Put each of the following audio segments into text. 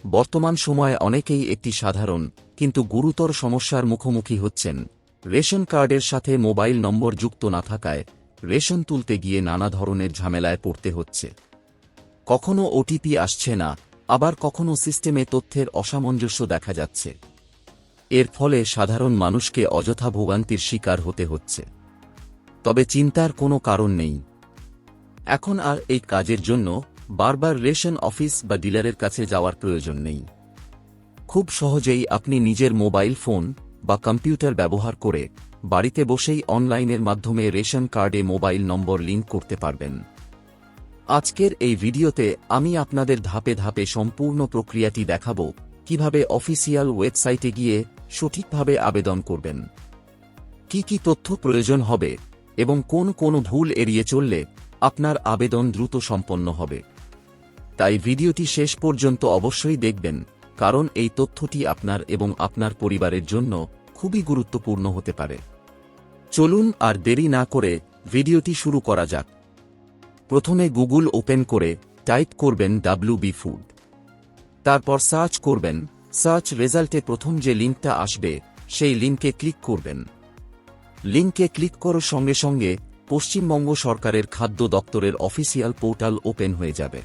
বর্তমান সময়ে অনেকেই একটি সাধারণ কিন্তু গুরুতর সমস্যার মুখোমুখি হচ্ছেন। রেশন কার্ডের সাথে মোবাইল নম্বর যুক্ত না থাকায় রেশন তুলতে গিয়ে নানা ধরনের ঝামেলায় পড়তে হচ্ছে। কখনো ওটিপি আসছে না, আবার কখনো সিস্টেমে তথ্যের অসামঞ্জস্য দেখা যাচ্ছে। এর ফলে সাধারণ মানুষকে অযথা ভোগান্তির শিকার হতে হচ্ছে। তবে চিন্তার কোনো কারণ নেই। এখন আর এই কাজের জন্য বারবার রেশন অফিস বা ডিলারের কাছে যাওয়ার প্রয়োজন নেই। খুব সহজেই আপনি নিজের মোবাইল ফোন বা কম্পিউটার ব্যবহার করে বাড়িতে বসেই অনলাইনের মাধ্যমে রেশন কার্ডে মোবাইল নম্বর লিংক করতে পারবেন। আজকের এই ভিডিওতে আমি আপনাদের ধাপে ধাপে সম্পূর্ণ প্রক্রিয়াটি দেখাবো, কিভাবে অফিসিয়াল ওয়েবসাইটে গিয়ে সঠিকভাবে আবেদন করবেন, কি কি তথ্য প্রয়োজন হবে এবং কোন কোন ভুল এড়িয়ে চললে আপনার আবেদন দ্রুত সম্পন্ন হবে। তাই ভিডিওটি শেষ পর্যন্ত অবশ্যই দেখবেন, কারণ এই তথ্যটি আপনার এবং আপনার পরিবারের জন্য খুবই গুরুত্বপূর্ণ হতে পারে। চলুন আর দেরি না করে ভিডিওটি শুরু করা যাক। প্রথমে গুগল ওপেন করে টাইপ করবেন WB ফুড। তারপর সার্চ করবেন। সার্চ রেজাল্টে প্রথম যে লিঙ্কটা আসবে সেই লিঙ্কে ক্লিক করবেন। লিঙ্কে ক্লিক করার সঙ্গে সঙ্গে পশ্চিমবঙ্গ সরকারের খাদ্য দপ্তরের অফিসিয়াল পোর্টাল ওপেন হয়ে যাবে।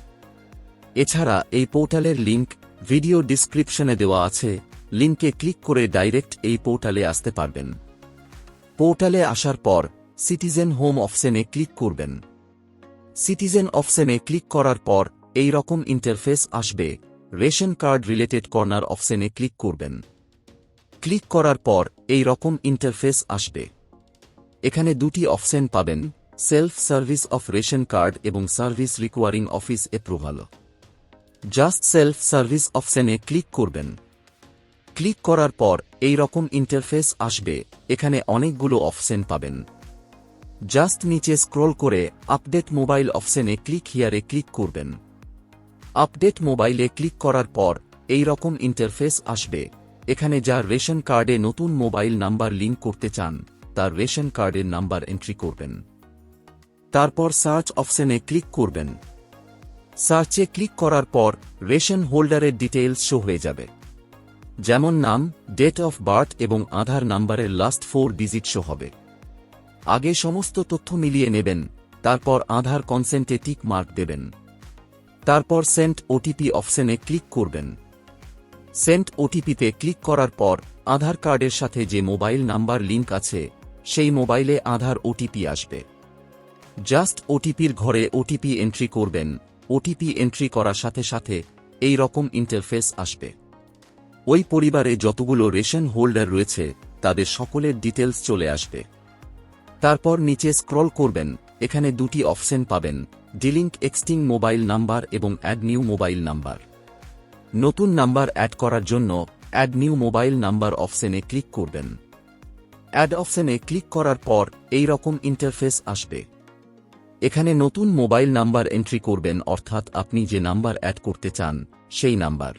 এছাড়া এই পোর্টালের লিঙ্ক ভিডিও ডিসক্রিপশনে দেওয়া আছে, লিঙ্কে ক্লিক করে ডাইরেক্ট এই পোর্টালে আসতে পারবেন। পোর্টালে আসার পর সিটিজেন হোম অপশনে ক্লিক করবেন। সিটিজেন অপশনে ক্লিক করার পর এই রকম ইন্টারফেস আসবে। রেশন কার্ড রিলেটেড কর্নার অপশনে ক্লিক করবেন। ক্লিক করার পর এই রকম ইন্টারফেস আসবে। এখানে দুটি অপশন পাবেন, self service of ration card এবং service requiring office approval. Just self service অপশনে ক্লিক করবেন। ক্লিক করার পর এই রকম ইন্টারফেস আসবে। এখানে অনেকগুলো অপশন পাবেন। জাস্ট নিচে স্ক্রল করে আপডেট মোবাইল অপশনে ক্লিক হিয়ারে ক্লিক করবেন। আপডেট মোবাইলে ক্লিক করার পর এই রকম ইন্টারফেস আসবে। এখানে যার রেশন কার্ডে নতুন মোবাইল নাম্বার লিংক করতে চান তার রেশন কার্ডের নাম্বার এন্ট্রি করবেন। তারপর সার্চ অপশনে ক্লিক করবেন। সার্চে ক্লিক করার পর রেশন হোল্ডারের ডিটেইলস শো হয়ে যাবে, যেমন নাম, ডেট অফ বার্থ এবং আধার নাম্বারের লাস্ট 4 ডিজিট শো হবে। আগে সমস্ত তথ্য মিলিয়ে নেবেন, তারপর আধার কনসেন্টে টিক মার্ক দেবেন। তারপর সেন্ড ওটিপি অপশনে ক্লিক করবেন। সেন্ড ওটিপিতে ক্লিক করার পর আধার কার্ডের সাথে যে মোবাইল নাম্বার লিংক আছে সেই মোবাইলে আধার ওটিপি আসবে। জাস্ট ওটিপির ঘরে ওটিপি এন্ট্রি করবেন। ওটিপি এন্ট্রি করার সাথে সাথে এই রকম ইন্টারফেস আসবে। ওই পরিবারে যতগুলো রেশন হোল্ডার রয়েছে তাদের সকলের ডিটেলস চলে আসবে। তারপর নিচে স্ক্রল করবেন। এখানে দুটি অপশন পাবেন, ডিলিঙ্ক এক্সটিং মোবাইল নাম্বার এবং অ্যাড নিউ মোবাইল নাম্বার। নতুন নাম্বার অ্যাড করার জন্য অ্যাড নিউ মোবাইল নাম্বার অপশনে ক্লিক করবেন। অ্যাড অপশনে ক্লিক করার পর এই রকম ইন্টারফেস আসবে। এখানে নতুন মোবাইল নাম্বার এন্ট্রি করবেন, অর্থাৎ আপনি যে নাম্বার অ্যাড করতে চান সেই নাম্বার।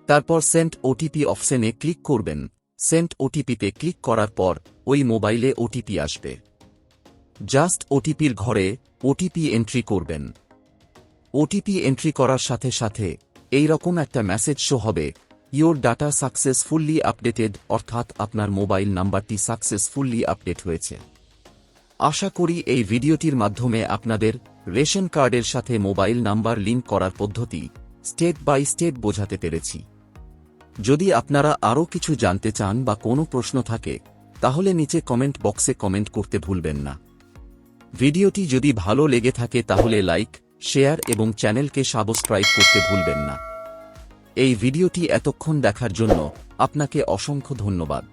তারপর সেন্ড ওটিপি অপশনে ক্লিক করবেন। সেন্ড ওটিপিতে ক্লিক করার পর ওই মোবাইলে ওটিপি আসবে। জাস্ট ওটিপির ঘরে ওটিপি এন্ট্রি করবেন। ওটিপি এন্ট্রি করার সাথে সাথে এই রকম একটা মেসেজ শো হবে, ইয়োর ডাটা সাকসেসফুলি আপডেটেড, অর্থাৎ আপনার মোবাইল নাম্বারটি সাকসেসফুলি আপডেট হয়েছে। আশা করি এই ভিডিওটির মাধ্যমে আপনাদের রেশন কার্ডের সাথে মোবাইল নাম্বার লিংক করার পদ্ধতি স্টেপ বাই স্টেপ বোঝাতে পেরেছি। যদি আপনারা আরও কিছু জানতে চান বা কোনো প্রশ্ন থাকে তাহলে নিচে কমেন্ট বক্সে কমেন্ট করতে ভুলবেন না। ভিডিওটি যদি ভালো লেগে থাকে তাহলে লাইক, শেয়ার এবং চ্যানেলকে সাবস্ক্রাইব করতে ভুলবেন না। এই ভিডিওটি এতক্ষণ দেখার জন্য আপনাকে অসংখ্য ধন্যবাদ।